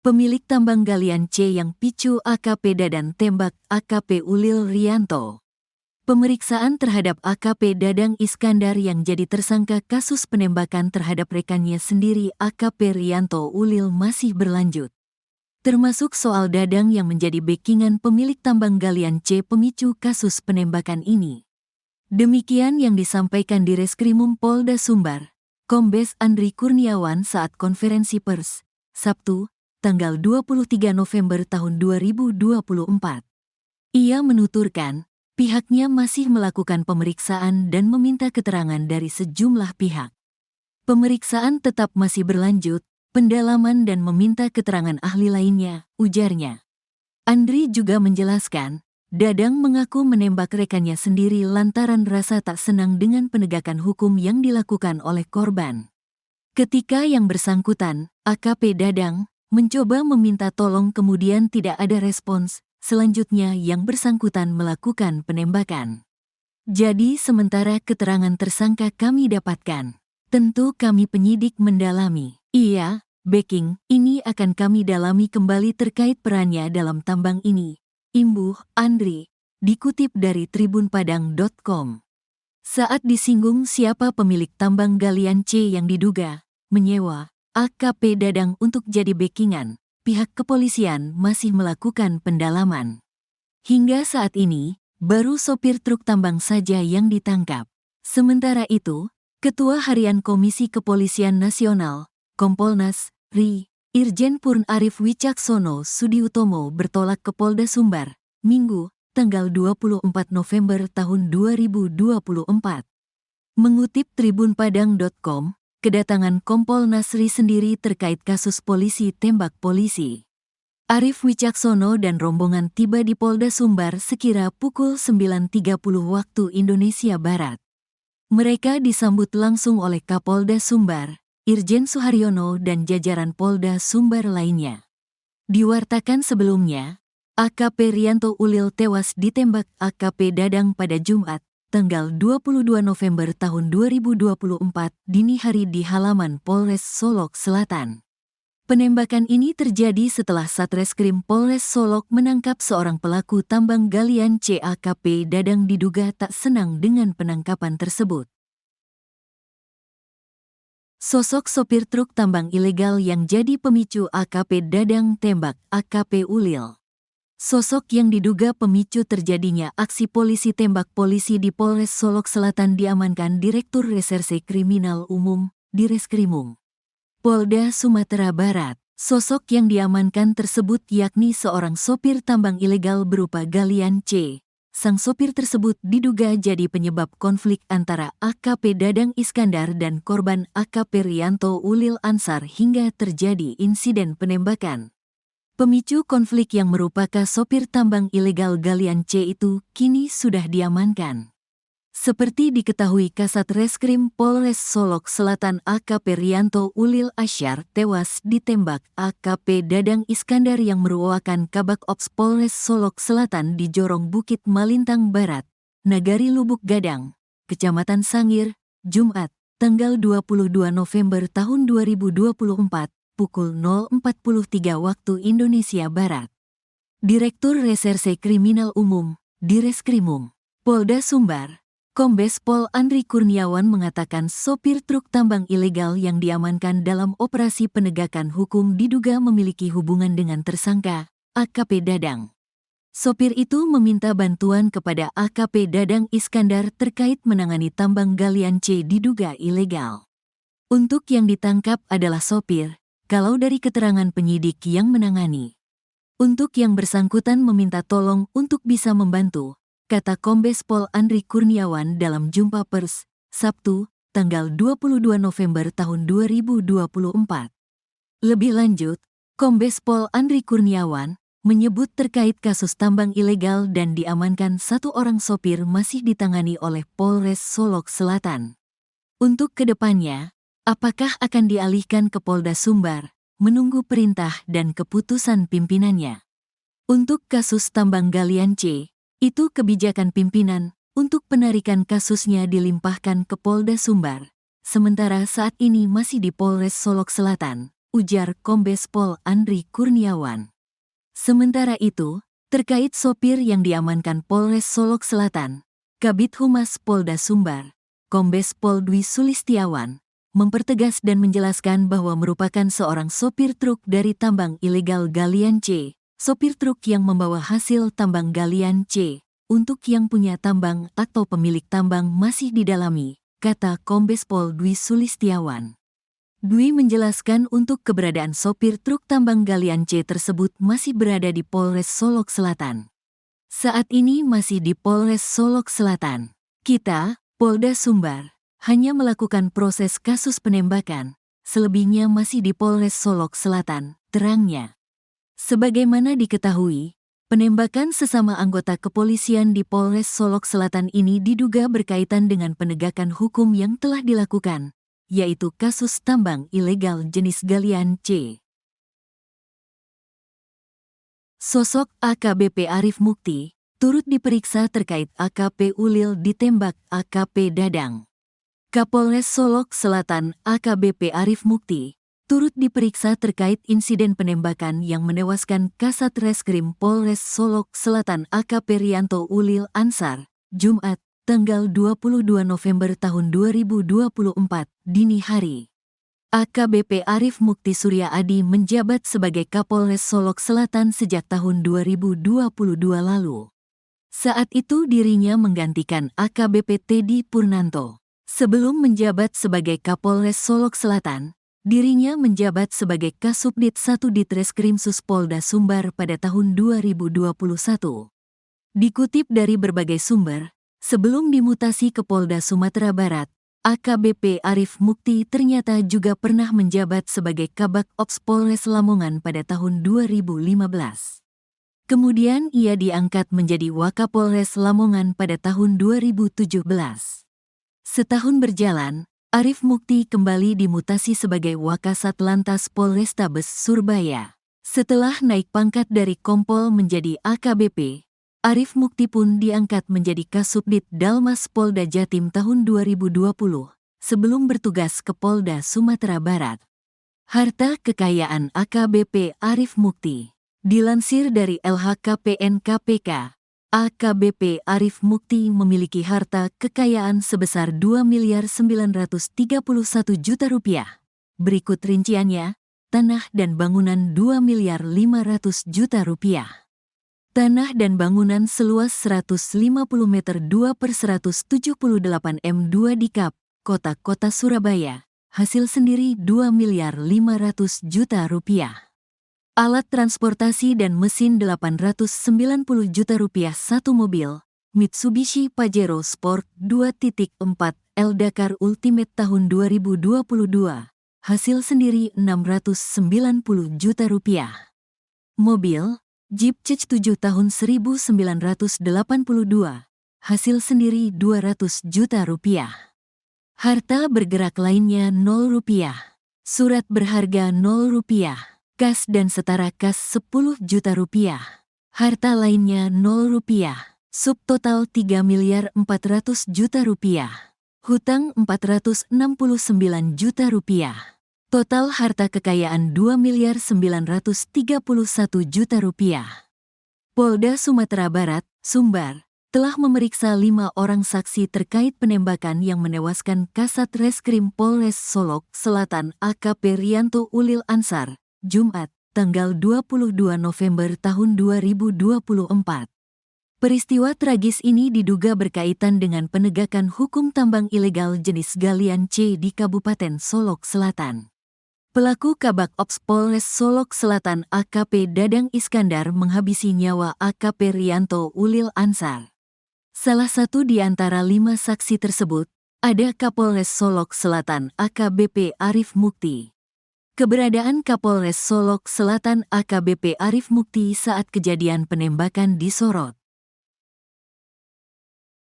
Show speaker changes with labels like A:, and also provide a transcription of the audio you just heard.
A: Pemilik tambang galian C yang picu AKP Dadang tembak AKP Ulil Rianto. Pemeriksaan terhadap AKP Dadang Iskandar yang jadi tersangka kasus penembakan terhadap rekannya sendiri AKP Rianto Ulil masih berlanjut. Termasuk soal Dadang yang menjadi backingan pemilik tambang galian C pemicu kasus penembakan ini. Demikian yang disampaikan di Reskrimum Polda Sumbar, Kombes Andri Kurniawan saat konferensi pers, Sabtu, tanggal 23 November tahun 2024. Ia menuturkan, pihaknya masih melakukan pemeriksaan dan meminta keterangan dari sejumlah pihak. Pemeriksaan tetap masih berlanjut, pendalaman dan meminta keterangan ahli lainnya, ujarnya. Andri juga menjelaskan, Dadang mengaku menembak rekannya sendiri lantaran rasa tak senang dengan penegakan hukum yang dilakukan oleh korban. Ketika yang bersangkutan, AKP Dadang, mencoba meminta tolong kemudian tidak ada respons, selanjutnya yang bersangkutan melakukan penembakan. Jadi sementara keterangan tersangka kami dapatkan, tentu kami penyidik mendalami. Iya, backing, ini akan kami dalami kembali terkait perannya dalam tambang ini. Imbuh, Andri, dikutip dari tribunpadang.com. Saat disinggung siapa pemilik tambang galian C yang diduga menyewa AKP Dadang untuk jadi backingan, pihak kepolisian masih melakukan pendalaman. Hingga saat ini, baru sopir truk tambang saja yang ditangkap. Sementara itu, Ketua Harian Komisi Kepolisian Nasional, Kompolnas, RI, Irjen Purn Arif Wicaksono Sudiutomo bertolak ke Polda Sumbar, Minggu, tanggal 24 November tahun 2024. Mengutip tribunpadang.com, kedatangan Kompolnas RI sendiri terkait kasus polisi tembak polisi. Arif Wicaksono dan rombongan tiba di Polda Sumbar sekira pukul 9.30 waktu Indonesia Barat. Mereka disambut langsung oleh Kapolda Sumbar, Irjen Suharyono dan jajaran Polda Sumbar lainnya. Diwartakan sebelumnya, AKP Rianto Ulil tewas ditembak AKP Dadang pada Jumat, tanggal 22 November tahun 2024 dini hari di halaman Polres Solok Selatan. Penembakan ini terjadi setelah Satreskrim Polres Solok menangkap seorang pelaku tambang galian C AKP Dadang diduga tak senang dengan penangkapan tersebut. Sosok sopir truk tambang ilegal yang jadi pemicu AKP Dadang tembak AKP Ulil. Sosok yang diduga pemicu terjadinya aksi polisi tembak polisi di Polres Solok Selatan diamankan Direktur Reserse Kriminal Umum, Direskrimum Polda Sumatera Barat. Sosok yang diamankan tersebut yakni seorang sopir tambang ilegal berupa galian C. Sang sopir tersebut diduga jadi penyebab konflik antara AKP Dadang Iskandar dan korban AKP Rianto Ulil Ansar hingga terjadi insiden penembakan. Pemicu konflik yang merupakan sopir tambang ilegal galian C itu kini sudah diamankan. Seperti diketahui Kasat Reskrim Polres Solok Selatan AKP Rianto Ulil Asyar tewas ditembak AKP Dadang Iskandar yang merupakan Kabak Ops Polres Solok Selatan di Jorong Bukit Malintang Barat, Nagari Lubuk Gadang, Kecamatan Sangir, Jumat, tanggal 22 November tahun 2024. Pukul 0.43 waktu Indonesia Barat. Direktur Reserse Kriminal Umum, Direskrimum Polda Sumbar, Kombes Pol Andri Kurniawan mengatakan sopir truk tambang ilegal yang diamankan dalam operasi penegakan hukum diduga memiliki hubungan dengan tersangka, AKP Dadang. Sopir itu meminta bantuan kepada AKP Dadang Iskandar terkait menangani tambang galian C diduga ilegal. Untuk yang ditangkap adalah sopir, kalau dari keterangan penyidik yang menangani. Untuk yang bersangkutan meminta tolong untuk bisa membantu, kata Kombes Pol Andri Kurniawan dalam jumpa pers, Sabtu, tanggal 22 November tahun 2024. Lebih lanjut, Kombes Pol Andri Kurniawan menyebut terkait kasus tambang ilegal dan diamankan satu orang sopir masih ditangani oleh Polres Solok Selatan. Untuk kedepannya, apakah akan dialihkan ke Polda Sumbar, menunggu perintah dan keputusan pimpinannya. Untuk kasus tambang galian C, itu kebijakan pimpinan untuk penarikan kasusnya dilimpahkan ke Polda Sumbar. Sementara saat ini masih di Polres Solok Selatan, ujar Kombes Pol Andri Kurniawan. Sementara itu, terkait sopir yang diamankan Polres Solok Selatan, Kabid Humas Polda Sumbar, Kombes Pol Dwi Sulistiawan, mempertegas dan menjelaskan bahwa merupakan seorang sopir truk dari tambang ilegal galian C, sopir truk yang membawa hasil tambang galian C, untuk yang punya tambang atau pemilik tambang masih didalami, kata Kombes Pol Dwi Sulistiawan. Dwi menjelaskan untuk keberadaan sopir truk tambang galian C tersebut masih berada di Polres Solok Selatan. Saat ini masih di Polres Solok Selatan. Kita, Polda Sumbar, hanya melakukan proses kasus penembakan, selebihnya masih di Polres Solok Selatan, terangnya. Sebagaimana diketahui, penembakan sesama anggota kepolisian di Polres Solok Selatan ini diduga berkaitan dengan penegakan hukum yang telah dilakukan, yaitu kasus tambang ilegal jenis galian C. Sosok AKBP Arif Mukti turut diperiksa terkait AKP Ulil ditembak AKP Dadang. Kapolres Solok Selatan AKBP Arif Mukti turut diperiksa terkait insiden penembakan yang menewaskan Kasat Reskrim Polres Solok Selatan AKP Rianto Ulil Ansar, Jumat, tanggal 22 November tahun 2024, dini hari. AKBP Arif Mukti Surya Adi menjabat sebagai Kapolres Solok Selatan sejak tahun 2022 lalu. Saat itu dirinya menggantikan AKBP Teddy Purnanto. Sebelum menjabat sebagai Kapolres Solok Selatan, dirinya menjabat sebagai Kasubdit 1 Ditreskrimsus Polda Sumbar pada tahun 2021. Dikutip dari berbagai sumber, sebelum dimutasi ke Polda Sumatera Barat, AKBP Arif Mukti ternyata juga pernah menjabat sebagai Kabak Ops Polres Lamongan pada tahun 2015. Kemudian ia diangkat menjadi Wakapolres Lamongan pada tahun 2017. Setahun berjalan, Arif Mukti kembali dimutasi sebagai Wakasat Lantas Polrestabes Surabaya. Setelah naik pangkat dari Kompol menjadi AKBP, Arif Mukti pun diangkat menjadi Kasubdit Dalmas Polda Jatim tahun 2020, sebelum bertugas ke Polda Sumatera Barat. Harta kekayaan AKBP Arif Mukti. Dilansir dari LHKPN KPK, AKBP Arif Mukti memiliki harta kekayaan sebesar Rp2.931.000.000. Berikut rinciannya, tanah dan bangunan Rp2.500.000.000. Tanah dan bangunan seluas 150 meter 2 per 178 m2 di Kap, Kota Surabaya, hasil sendiri Rp2.500.000.000. Alat transportasi dan mesin Rp890.000.000 satu mobil, Mitsubishi Pajero Sport 2.4 L Dakar Ultimate tahun 2022, hasil sendiri Rp690.000.000. Mobil, Jeep CEC 7 tahun 1982, hasil sendiri Rp200.000.000. Harta bergerak lainnya Rp0, surat berharga Rp0, kas dan setara kas Rp10.000.000. Harta lainnya Rp0, subtotal Rp3.400.000.000. Hutang Rp469.000.000. Total harta kekayaan Rp2.931.000.000. Polda Sumatera Barat, Sumbar, telah memeriksa 5 orang saksi terkait penembakan yang menewaskan Kasat Reskrim Polres Solok Selatan AKP Rianto Ulil Ansar, Jumat, tanggal 22 November tahun 2024. Peristiwa tragis ini diduga berkaitan dengan penegakan hukum tambang ilegal jenis galian C di Kabupaten Solok Selatan. Pelaku Kabak Ops Polres Solok Selatan AKP Dadang Iskandar menghabisi nyawa AKP Rianto Ulil Ansar. Salah satu di antara 5 saksi tersebut, ada Kapolres Solok Selatan AKBP Arif Mukti. Keberadaan Kapolres Solok Selatan AKBP Arif Mukti saat kejadian penembakan disorot.